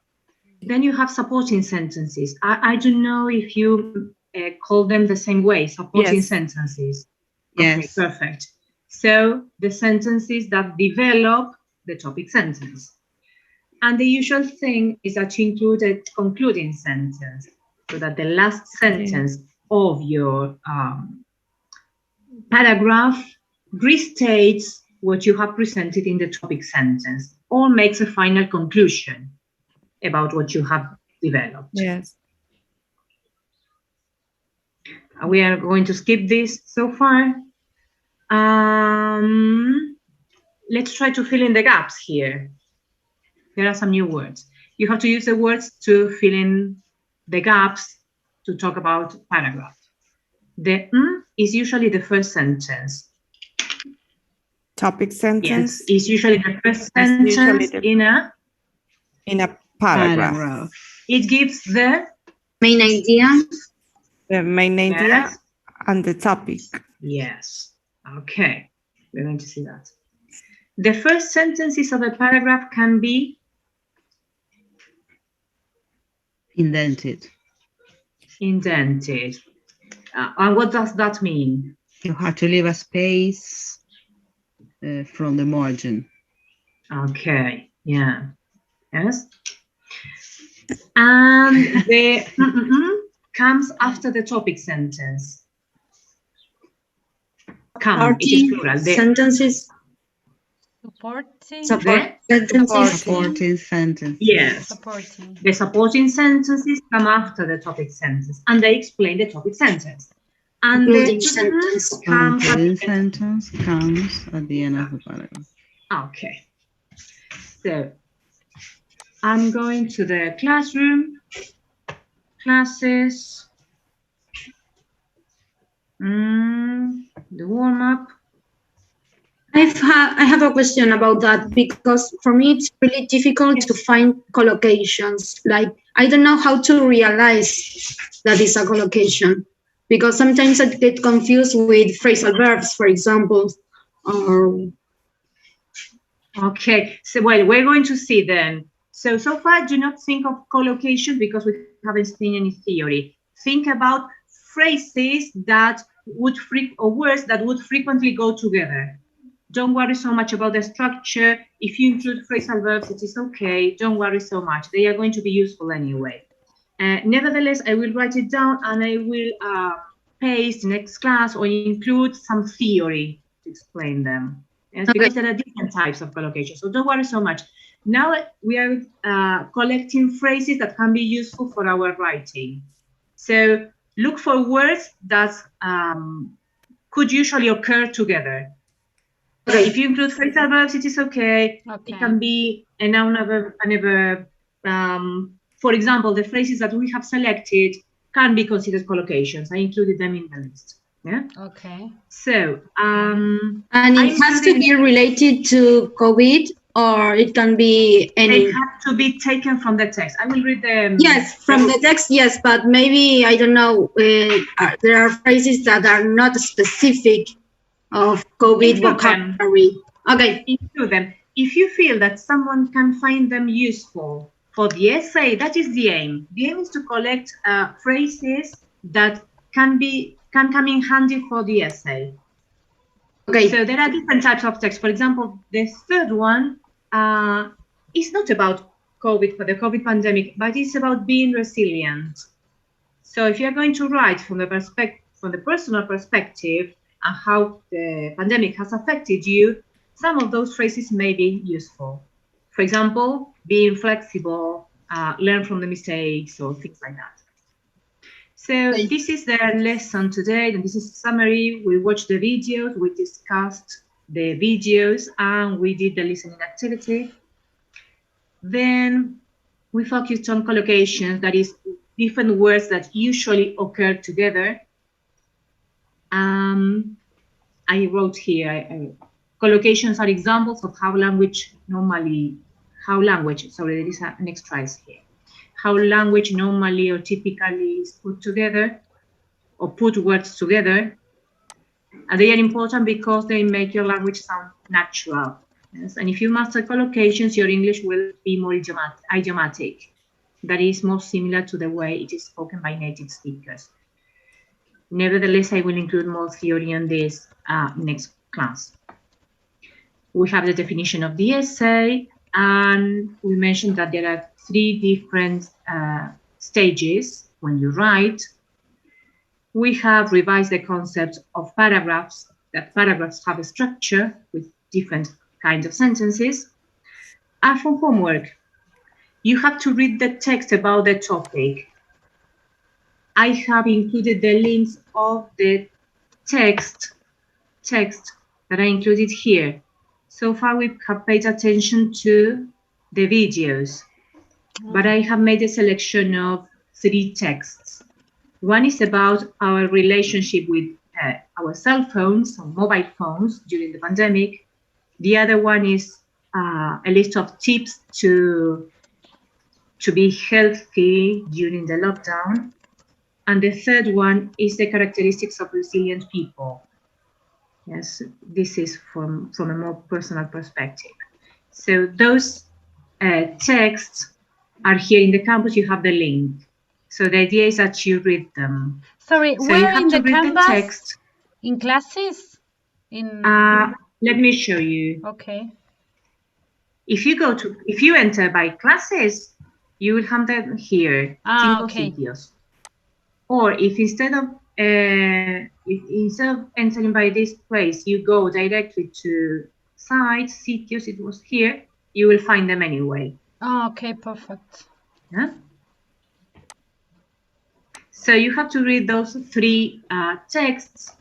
Then you have supporting sentences. I don't know if you call them the same way, supporting sentences.
Yes.
Okay, perfect. So the sentences that develop the topic sentence. And the usual thing is that you include a concluding sentence, so that the last sentence of your paragraph restates what you have presented in the topic sentence, or makes a final conclusion about what you have developed.
Yes.
We are going to skip this so far. Let's try to fill in the gaps here. There are some new words. You have to use the words to fill in the gaps to talk about paragraph. The is usually the first sentence.
Topic sentence.
Yes, it's usually the first sentence in a
paragraph.
It gives the
main idea.
The main idea and the topic.
Yes. Okay. We're going to see that. The first sentences of a paragraph can be
Indented.
Indented. And what does that mean?
You have to leave a space from the margin.
Okay. Yeah. Yes. And the comes after the topic sentence. Come, it is plural.
Sentences.
Supporting.
sentences.
Supporting sentence.
Yes.
Supporting.
The supporting sentences come after the topic sentence, and they explain the topic sentence. And
Including
the
sentence.
comes at
Concluding
the end.
sentence comes at the end of the paragraph.
Okay. So I'm going to the classroom, classes, the warm-up.
I have a question about that, because for me it's really difficult to find collocations. Like, I don't know how to realize that it's a collocation, because sometimes I get confused with phrasal verbs, for example.
Okay, so well, we're going to see then. So far, do not think of collocation because we haven't seen any theory. Think about phrases that would or words that would frequently go together. Don't worry so much about the structure. If you include phrasal verbs, it is okay. Don't worry so much. They are going to be useful anyway. Nevertheless, I will write it down and I will paste next class or include some theory to explain them. Yes, because there are different types of collocation. So don't worry so much. Now we are collecting phrases that can be useful for our writing. So look for words that could usually occur together. Okay. If you include phrasal verbs, it is okay. It can be a noun, a verb. For example, the phrases that we have selected can be considered collocations. I included them in the list. Yeah.
Okay.
So, and it has to be related to COVID, or it can be any.
They have to be taken from the text. I will read them.
Yes, from the text, yes, but maybe, I don't know, there are phrases that are not specific of COVID vocabulary. Okay.
Include them. If you feel that someone can find them useful for the essay, that is the aim. The aim is to collect phrases that can come in handy for the essay. Okay. So there are different types of text. For example, the third one is not about COVID, for the COVID pandemic, but it's about being resilient. So if you're going to write from the personal perspective and how the pandemic has affected you, some of those phrases may be useful. For example, being flexible, learn from the mistakes, or things like that. So this is the lesson today, and this is a summary. We watched the videos, we discussed the videos, and we did the listening activity. Then we focused on collocations, that is, different words that usually occur together. I wrote here, collocations are examples of how language normally or typically is put together or put words together. And they are important because they make your language sound natural. Yes? And if you master collocations, your English will be more idiomatic. That is more similar to the way it is spoken by native speakers. Nevertheless, I will include more theory on this next class. We have the definition of the essay, and we mentioned that there are 3 different stages when you write. We have revised the concept of paragraphs, that paragraphs have a structure with different kinds of sentences. And for homework, you have to read the text about the topic. I have included the links of the text that I included here. So far, we have paid attention to the videos, but I have made a selection of 3 texts. One is about our relationship with our cell phones or mobile phones during the pandemic. The other one is a list of tips to be healthy during the lockdown. And the third one is the characteristics of resilient people. Yes, this is from a more personal perspective. So those texts are here in the campus. You have the link. So the idea is that you read them.
Sorry,
so
where in the Canvas?
The text.
In classes?
Let me show you.
Okay.
If you enter by classes, you will have them here.
Okay.
Videos. Or if instead of entering by this place, you go directly to sites, sitios, it was here, you will find them anyway.
Oh, okay, perfect.
Yeah? So you have to read those 3 texts.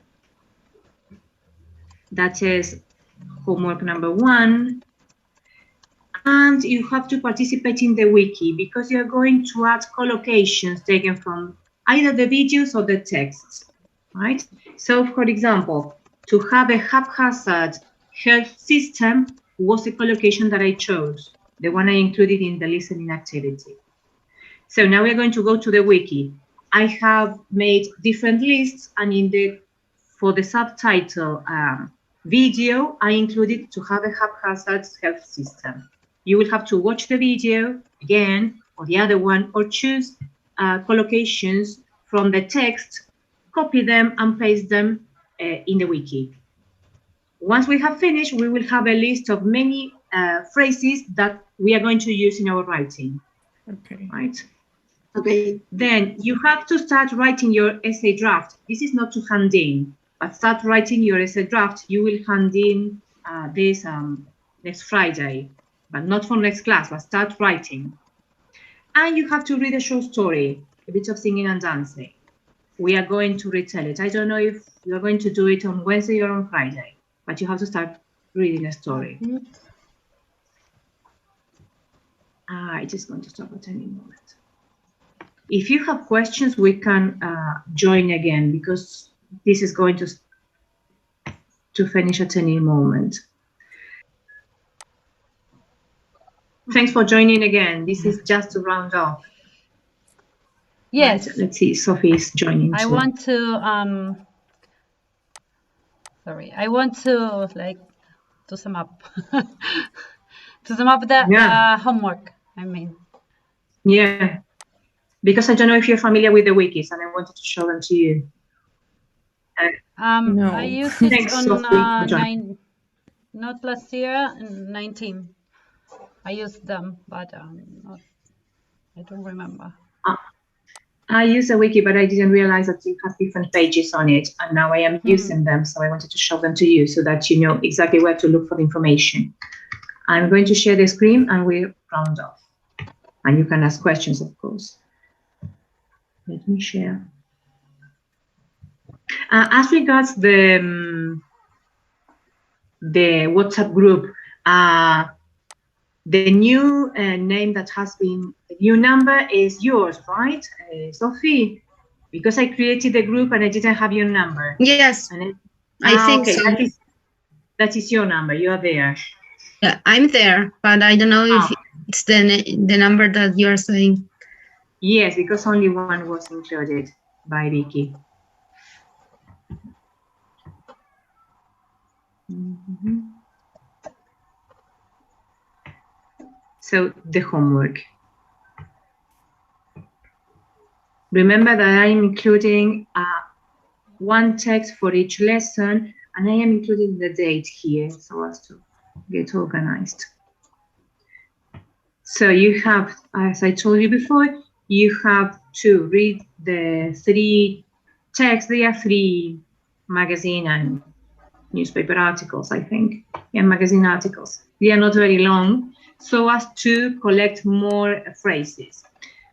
That is homework number 1. And you have to participate in the wiki because you're going to add collocations taken from either the videos or the texts, right? So, for example, to have a haphazard health system was the collocation that I chose, the one I included in the listening activity. So now we're going to go to the wiki. I have made different lists, and for the subtitle video, I included to have a haphazard health system. You will have to watch the video again, or the other one, or choose collocations from the text, copy them and paste them in the wiki. Once we have finished, we will have a list of many phrases that we are going to use in our writing.
Okay.
Right? Okay. Then you have to start writing your essay draft. This is not to hand in, but start writing your essay draft. You will hand in this next Friday, but not for next class, but start writing. And you have to read a short story, a bit of singing and dancing. We are going to retell it. I don't know if you're going to do it on Wednesday or on Friday, but you have to start reading a story.
Mm-hmm.
I just going to stop at any moment. If you have questions, we can join again because this is going to finish at any moment. Thanks for joining again. This is just to round off.
Yes.
Right, let's see, Sophie is joining
I
too.
want to sorry, I want to to sum up to sum up the homework, I mean.
Yeah, because I don't know if you're familiar with the wikis and I wanted to show them to you.
No.
I used it
Thanks,
on
Sophie,
not last year, 19. I used them, but I don't remember.
I use a wiki, but I didn't realize that you have different pages on it, and now I am using them, so I wanted to show them to you so that you know exactly where to look for the information. I'm going to share the screen and we'll round off. And you can ask questions, of course. Let me share. As regards the WhatsApp group, the new name that has been, the new number is yours, right, Sophie? Because I created the group and I didn't have your number.
Yes, I think
okay,
so.
That is your number. You are there.
Yeah, I'm there, but I don't know if it's the number that you are saying.
Yes, because only one was included by Vicky. So the homework. Remember that I'm including one text for each lesson, and I am including the date here so as to get organized. So you have, as I told you before, you have to read the 3 texts. There are 3 magazine and newspaper articles, I think. Yeah, magazine articles. They are not very long, so as to collect more phrases.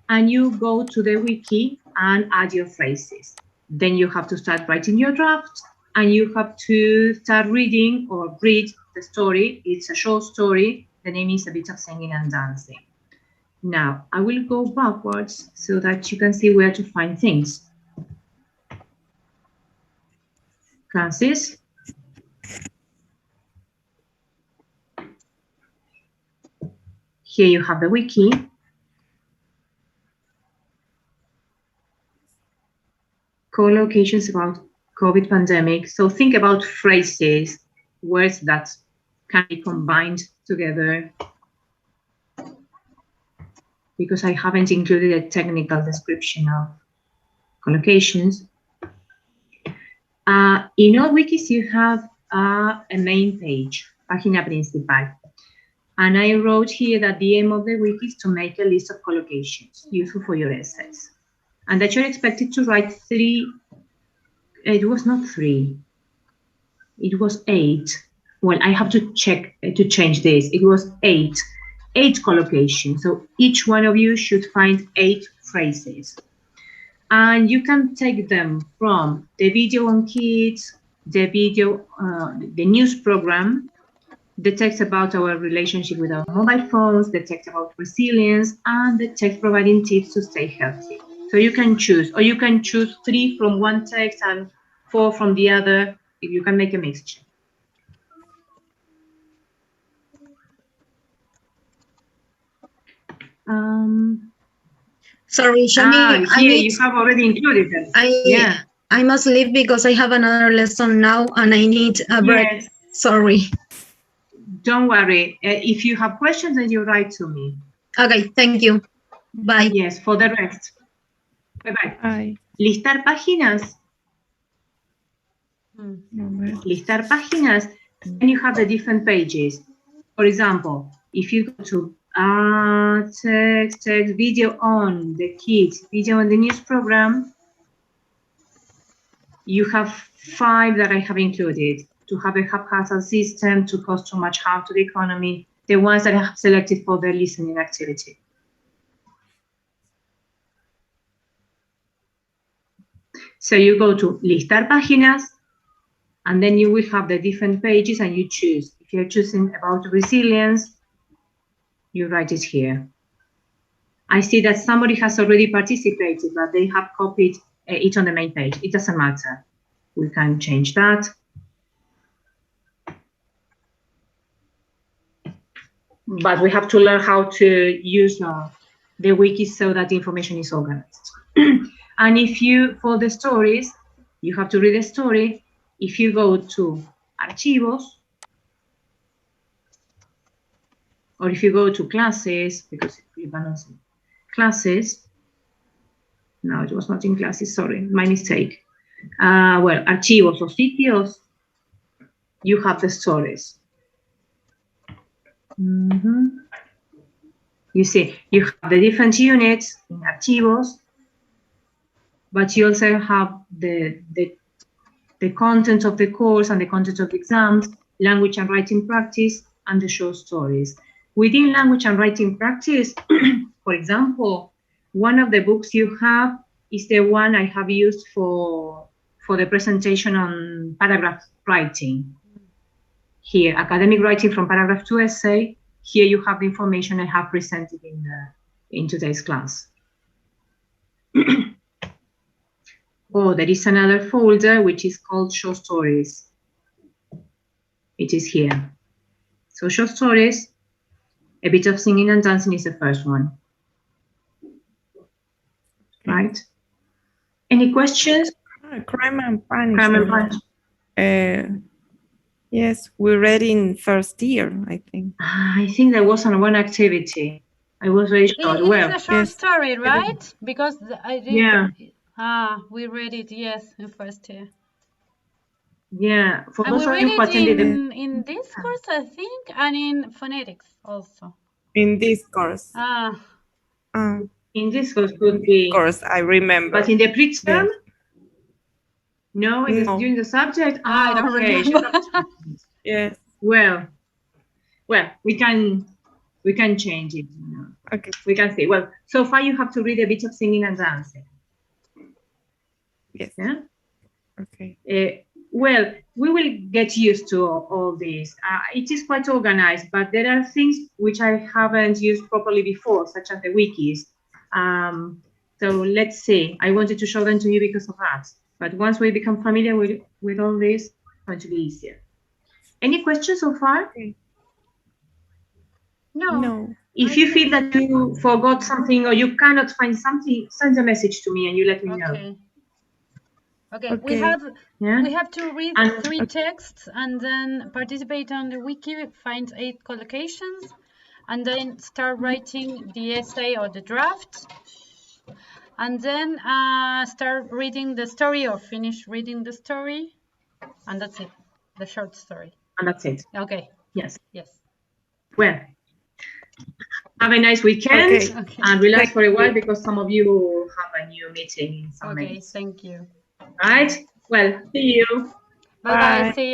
And you go to the wiki and add your phrases. Then you have to start writing your draft, and you have to start reading or read the story. It's a short story. The name is A Bit of Singing and Dancing. Now, I will go backwards so that you can see where to find things. Francis? Here you have the wiki. Collocations about COVID pandemic. So think about phrases, words that can be combined together. Because I haven't included a technical description of collocations. In all wikis, you have a main page, página principal. And I wrote here that the aim of the wiki is to make a list of collocations useful for your essays. And that you're expected to write 3, it was not 3, it was 8 well, I have to check to change this. It was 8 collocations. So each one of you should find 8 phrases. And you can take them from the video on kids, the video, the news program, the text about our relationship with our mobile phones, the text about resilience, and the text providing tips to stay healthy. So you can choose, or you can choose 3 from one text and 4 from the other. You can make a mixture.
Sorry, Shani,
here you have already included them.
I must leave because I have another lesson now and I need a break.
Yes.
Sorry.
Don't worry. If you have questions, then you write to me.
Okay, thank you. Bye.
Yes, for the rest. Bye-bye.
Bye.
Listar páginas. Listar páginas. Then you have the different pages. For example, if you go to text, video on the kids, video on the news program, you have 5 that I have included. To have a haphazard system, to cause too much harm to the economy, the ones that I have selected for the listening activity. So you go to listar páginas, and then you will have the different pages and you choose. If you're choosing about resilience, you write it here. I see that somebody has already participated, but they have copied it on the main page. It doesn't matter. We can change that. But we have to learn how to use the wiki so that the information is organized. And if you, for the stories, you have to read a story. If you go to archivos, or if you go to classes, because you balance classes, no, it was not in classes, sorry, my mistake. Well, archivos or sitios, you have the stories. You see, you have the different units in archivos, but you also have the content of the course and the content of the exams, language and writing practice, and the short stories. Within language and writing practice, for example, one of the books you have is the one I have used for the presentation on paragraph writing. Here, academic writing from paragraph to essay. Here you have the information I have presented in today's class. Oh, there is another folder which is called short stories. It is here. So short stories, a bit of singing and dancing is the first one. Right? Any questions?
Crime and punishment.
Crime and punishment.
Yes, we read in first year, I think.
I think there was on one activity. I was very short.
It's a short story, right? Because I did.
Yeah.
We read it, yes, in first year.
Yeah. For
and
those
we
of you who
read it
attended
in discourse, I think, and in phonetics also.
In discourse.
In discourse could be.
Discourse, I remember.
But in the pre-term? No, it is during the subject.
I don't remember.
Yes.
Well, we can change it. You know.
Okay.
We can see. Well, so far you have to read a bit of singing and dancing.
Yes.
Yeah.
Okay.
Well, we will get used to all this. It is quite organized, but there are things which I haven't used properly before, such as the wikis. So let's see. I wanted to show them to you because of that. But once we become familiar with all this, it's going to be easier. Any questions so far?
No.
If you feel that you forgot something or you cannot find something, send a message to me and you let me know.
Okay. We have to read 3 texts and then participate on the wiki, find 8 collocations, and then start writing the essay or the draft, and then start reading the story or finish reading the story, and that's it. The short story.
And that's it.
Okay.
Yes.
Yes.
Well, have a nice weekend and relax for a while because some of you have a new meeting in some minutes.
Thank you.
Right? Well, see you.
Bye-bye. See you.